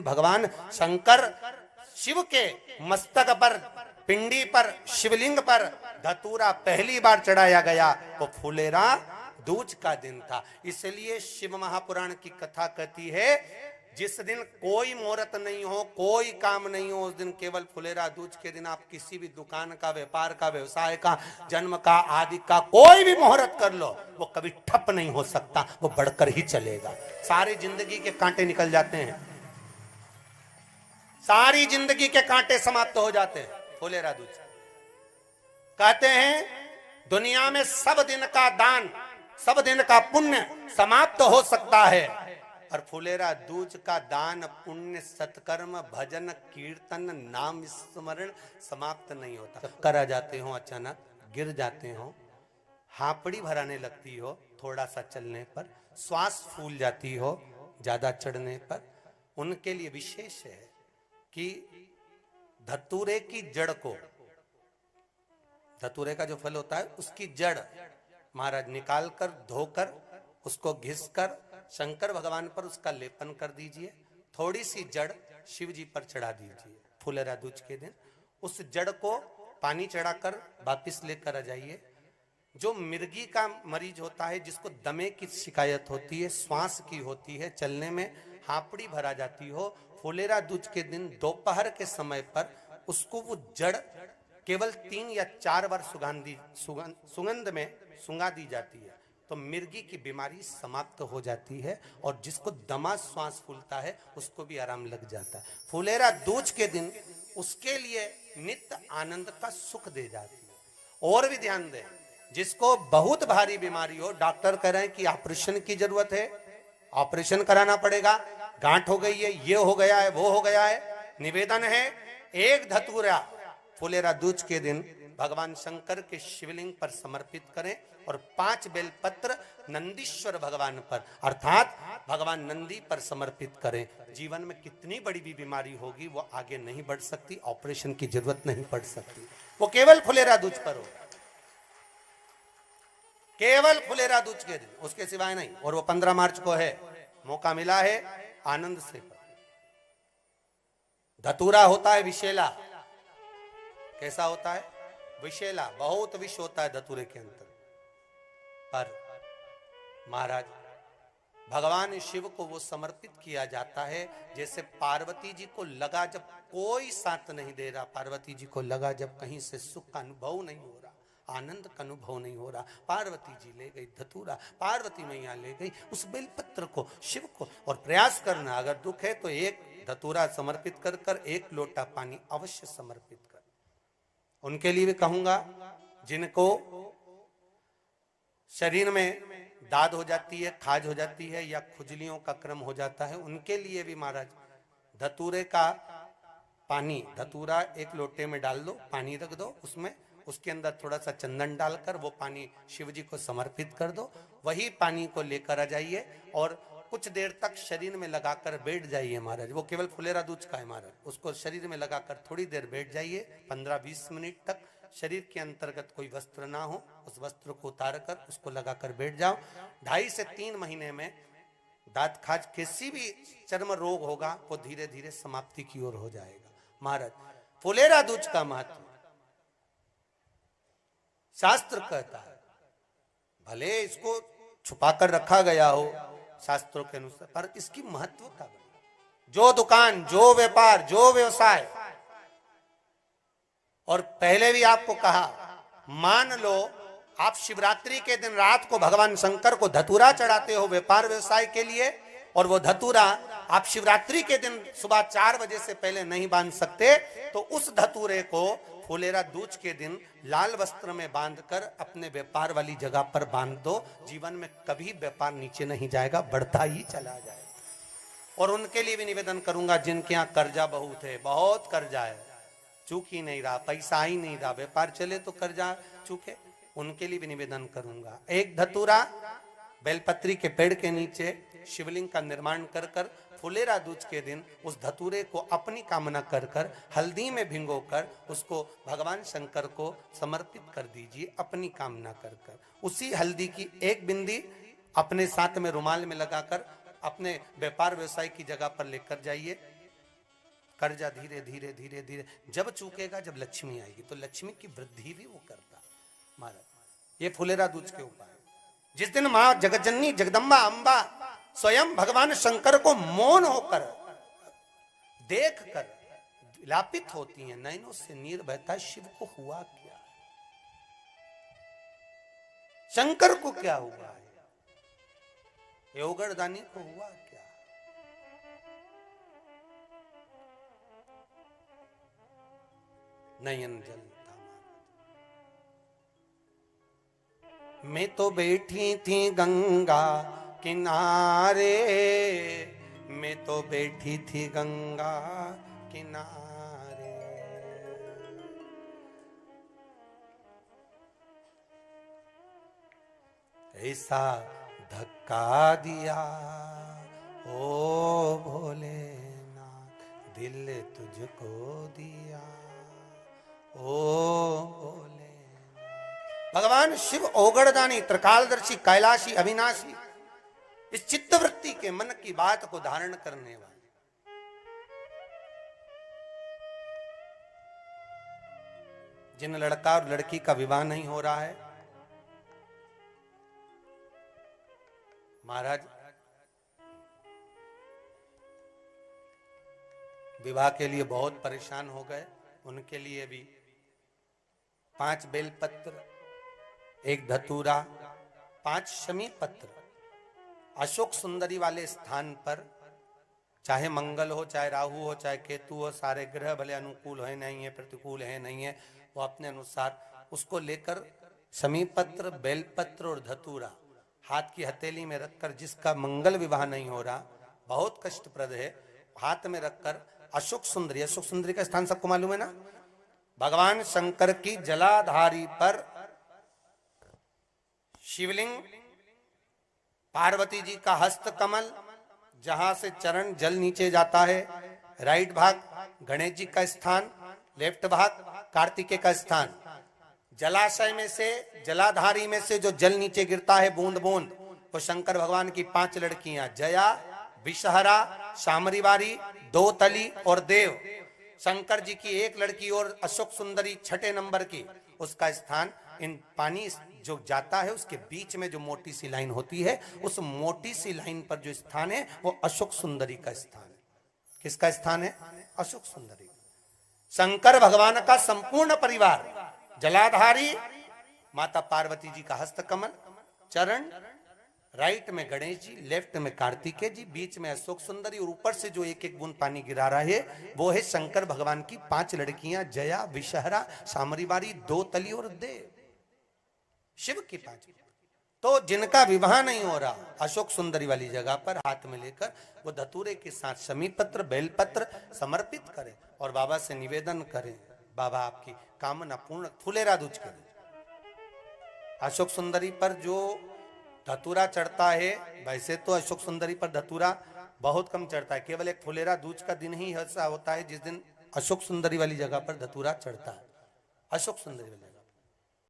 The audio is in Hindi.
भगवान शंकर शिव के मस्तक पर, पिंडी पर, शिवलिंग पर धतूरा पहली बार चढ़ाया गया तो फुलेरा दूज का दिन था। इसलिए शिव महापुराण की कथा कहती है जिस दिन कोई मुहूर्त नहीं हो, कोई काम नहीं हो, उस दिन केवल फुलेरा दूज के दिन आप किसी भी दुकान का, व्यापार का, व्यवसाय का, जन्म का, आदि का कोई भी मुहूर्त कर लो, वो कभी ठप नहीं हो सकता, वो बढ़कर ही चलेगा। सारी जिंदगी के कांटे निकल जाते हैं, सारी जिंदगी के कांटे समाप्त हो जाते हैं फुलेरा दूज। कहते हैं दुनिया में सब दिन का दान, सब दिन का पुण्य समाप्त हो सकता है, और फुलेरा दूज का दान, पुण्य, सत्कर्म, भजन, कीर्तन, नाम स्मरण समाप्त नहीं होता। चक्कर आ जाते हो, अचानक गिर जाते हो, हापड़ी भराने लगती हो थोड़ा सा चलने पर, श्वास फूल जाती हो ज्यादा चढ़ने पर, उनके लिए विशेष है कि धतूरे की जड़ को, धतूरे का जो फल होता है उसकी जड़ महाराज निकाल कर, धोकर, उसको घिसकर शंकर भगवान पर उसका लेपन कर दीजिए, थोड़ी सी जड़ शिव जी पर चढ़ा दीजिए फुलेरा दूज के दिन। उस जड़ को पानी चढ़ाकर वापिस लेकर आ जाइए। जो मिर्गी का मरीज होता है, जिसको दमे की शिकायत होती है, श्वास की होती है, चलने में हापड़ी भरा जाती हो, फुलेरा दूज के दिन दोपहर के समय पर उसको वो जड़ केवल 3 या 4 बार सुगंध में सुंगा दी जाती है, तो मिर्गी की बीमारी समाप्त हो जाती है, और जिसको दमा श्वास फूलता है उसको भी आराम लग जाता है। फुलेरा दूज के दिन उसके लिए नित्य आनंद का सुख दे जाती है। और भी ध्यान दें, जिसको बहुत भारी बीमारी हो, डॉक्टर कह रहे हैं कि ऑपरेशन की जरूरत है, ऑपरेशन कराना पड़ेगा, गांठ हो गई है, ये हो गया है, वो हो गया है, निवेदन है एक धतूरा फुलेरा दूज के दिन भगवान शंकर के शिवलिंग पर समर्पित करें, और 5 बेलपत्र नंदीश्वर भगवान पर अर्थात भगवान नंदी पर समर्पित करें। जीवन में कितनी बड़ी भी बीमारी होगी वो आगे नहीं बढ़ सकती, ऑपरेशन की जरूरत नहीं पड़ सकती, वो केवल फुलेरा दूज पर हो, केवल फुलेरा दूज के दिन, उसके सिवाय नहीं। और वो 15 मार्च को है, मौका मिला है, आनंद से। धतूरा होता है विषैला, कैसा होता है? विषैला, बहुत विष होता है धतूरे के अंदर। पर महाराज भगवान शिव को वो समर्पित किया जाता है जैसे पार्वती जी को लगा, जब कोई साथ नहीं दे रहा, पार्वती जी को लगा जब कहीं से सुख का अनुभव नहीं हो रहा, आनंद का अनुभव नहीं हो रहा, पार्वती जी ले गई धतूरा, पार्वती मैया ले गई उस बेलपत्र को शिव को। और प्रयास करना, अगर दुख है तो एक धतूरा समर्पित कर कर 1 लोटा पानी अवश्य समर्पित कर। उनके लिए भी कहूंगा जिनको शरीर में दाद हो जाती है, खाज हो जाती है, या खुजलियों का क्रम हो जाता है, उनके लिए भी महाराज धतूरे का पानी, धतूरा 1 लोटे में डाल दो, पानी रख दो उसमें, उसके अंदर थोड़ा सा चंदन डालकर वो पानी शिव जी को समर्पित कर दो। वही पानी को लेकर आ जाइए और कुछ देर तक शरीर में लगाकर बैठ जाइए महाराज। वो केवल फुलेरा दूज का है महाराज, उसको शरीर में लगाकर थोड़ी देर बैठ जाइए, 15-20 मिनट तक। शरीर के अंतर्गत कोई वस्त्र ना हो, उस वस्त्र को उतार कर उसको लगाकर बैठ जाओ। 2.5 से 3 महीने में दांत खाज, किसी भी चर्म रोग होगा वो धीरे धीरे समाप्ति की ओर हो जाएगा। महाराज फुलेरा दूज का महत्व शास्त्र कहता है, भले इसको छुपा कर रखा गया हो शास्त्रों के अनुसार, पर इसकी महत्व का जो दुकान, जो व्यापार, जो व्यवसाय, और पहले भी आपको कहा, मान लो आप शिवरात्रि के दिन रात को भगवान शंकर को धतूरा चढ़ाते हो व्यापार व्यवसाय के लिए, और वो धतूरा आप शिवरात्रि के दिन सुबह 4 बजे से पहले नहीं बांध सकते, तो उस धतूरे को फुलेरा दूज के दिन लाल वस्त्र में बांधकर अपने व्यापार वाली जगह पर बांध दो। जीवन में कभी व्यापार नीचे नहीं जाएगा, बढ़ता ही चला जाएगा। और उनके लिए भी निवेदन करूंगा जिनके यहाँ कर्जा बहुत है, बहुत कर्जा है, चूक ही नहीं रहा, पैसा ही नहीं रहा, व्यापार चले तो कर्जा चूके, उनके लिए भी निवेदन करूंगा। एक धतूरा बेलपत्री के पेड़ के नीचे शिवलिंग का निर्माण कर कर फुलेरा दूज के दिन उस धतूरे को अपनी कामना कर कर हल्दी में भिंगोकर उसको भगवान शंकर को समर्पित कर दीजिए अपनी कामना कर कर। उसी हल्दी की 1 बिंदी अपने साथ में रुमाल में लगाकर अपने व्यापार व्यवसाय की जगह पर लेकर जाइए। कर्जा धीरे धीरे धीरे धीरे जब चूकेगा, जब लक्ष्मी आएगी तो लक्ष्मी की वृद्धि भी वो करता महाराज। ये फुलेरा दूज के उपाय। जिस दिन मां जगतजननी जगदम्बा अंबा स्वयं भगवान शंकर को मौन होकर देख कर विलापित होती हैं, नैनों से नीर बहता है, शिव को हुआ क्या, शंकर को क्या हुआ है, योगरदानी को हुआ क्या। नयन जलता मैं तो बैठी थी गंगा किनारे, मैं तो बैठी थी गंगा किनारे, ऐसा धक्का दिया ओ भोलेनाथ, दिल तुझको दिया ओ भोले। भगवान शिव ओगड़दानी, त्रिकालदर्शी, कैलाशी, अविनाशी, इस चित्तवृत्ति के मन की बात को धारण करने वाले। जिन लड़का और लड़की का विवाह नहीं हो रहा है, महाराज विवाह के लिए बहुत परेशान हो गए, उनके लिए भी 5 बेलपत्र, 1 धतूरा, 5 शमी पत्र अशोक सुंदरी वाले स्थान पर, चाहे मंगल हो, चाहे राहु हो, चाहे केतु हो, सारे ग्रह भले अनुकूल है नहीं है, प्रतिकूल है नहीं है, वो अपने अनुसार उसको लेकर शमी पत्र, बेलपत्र और धतूरा हाथ की हथेली में रखकर, जिसका मंगल विवाह नहीं हो रहा, बहुत कष्टप्रद है, हाथ में रखकर अशोक सुंदरी, अशोक सुंदरी का स्थान सबको मालूम है ना, भगवान शंकर की जलाधारी पर शिवलिंग, पार्वती जी का हस्त कमल, जहां से चरण जल नीचे जाता है, राइट भाग गणेश जी का स्थान, लेफ्ट भाग कार्तिकेय का स्थान। जलाशय में से, जलाधारी में से जो जल नीचे गिरता है बूंद बूंद, वो शंकर भगवान की 5 लड़कियां, जया, विषहरा, शामरीवारी, दोतली और देव। शंकर जी की 1 लड़की और अशोक सुंदरी 6ठे नंबर की, उसका स्थान, इन पानी जो जाता है उसके बीच में जो मोटी सी लाइन होती है, उस मोटी सी लाइन पर जो स्थान है वो अशोक सुंदरी का स्थान है। किसका स्थान है? अशोक सुंदरी। शंकर भगवान का संपूर्ण परिवार, जलाधारी माता पार्वती जी का हस्तकमल, चरण, राइट में गणेश जी, लेफ्ट में कार्तिकेय जी, बीच में अशोक सुंदरी, और ऊपर से जो 1-1 बूंद पानी गिरा रहा है वो है शंकर भगवान की 5 लड़कियां, जया, विषहरा, शामरीवारी, दोतली और देव। शिव की 5। तो जिनका विवाह नहीं हो रहा, अशोक सुंदरी वाली जगह पर हाथ में लेकर वो धतूरे के साथ शमी पत्र, बेलपत्र समर्पित करें और बाबा से निवेदन करें, बाबा आपकी कामना पूर्ण। फुलेरा दूज करें। अशोक सुंदरी पर जो धतूरा चढ़ता है, वैसे तो अशोक सुंदरी पर धतूरा बहुत कम चढ़ता है, केवल एक फुलेरा दूज का दिन ही ऐसा होता है जिस दिन अशोक सुंदरी वाली जगह पर धतूरा चढ़ता है। अशोक सुंदरी वाली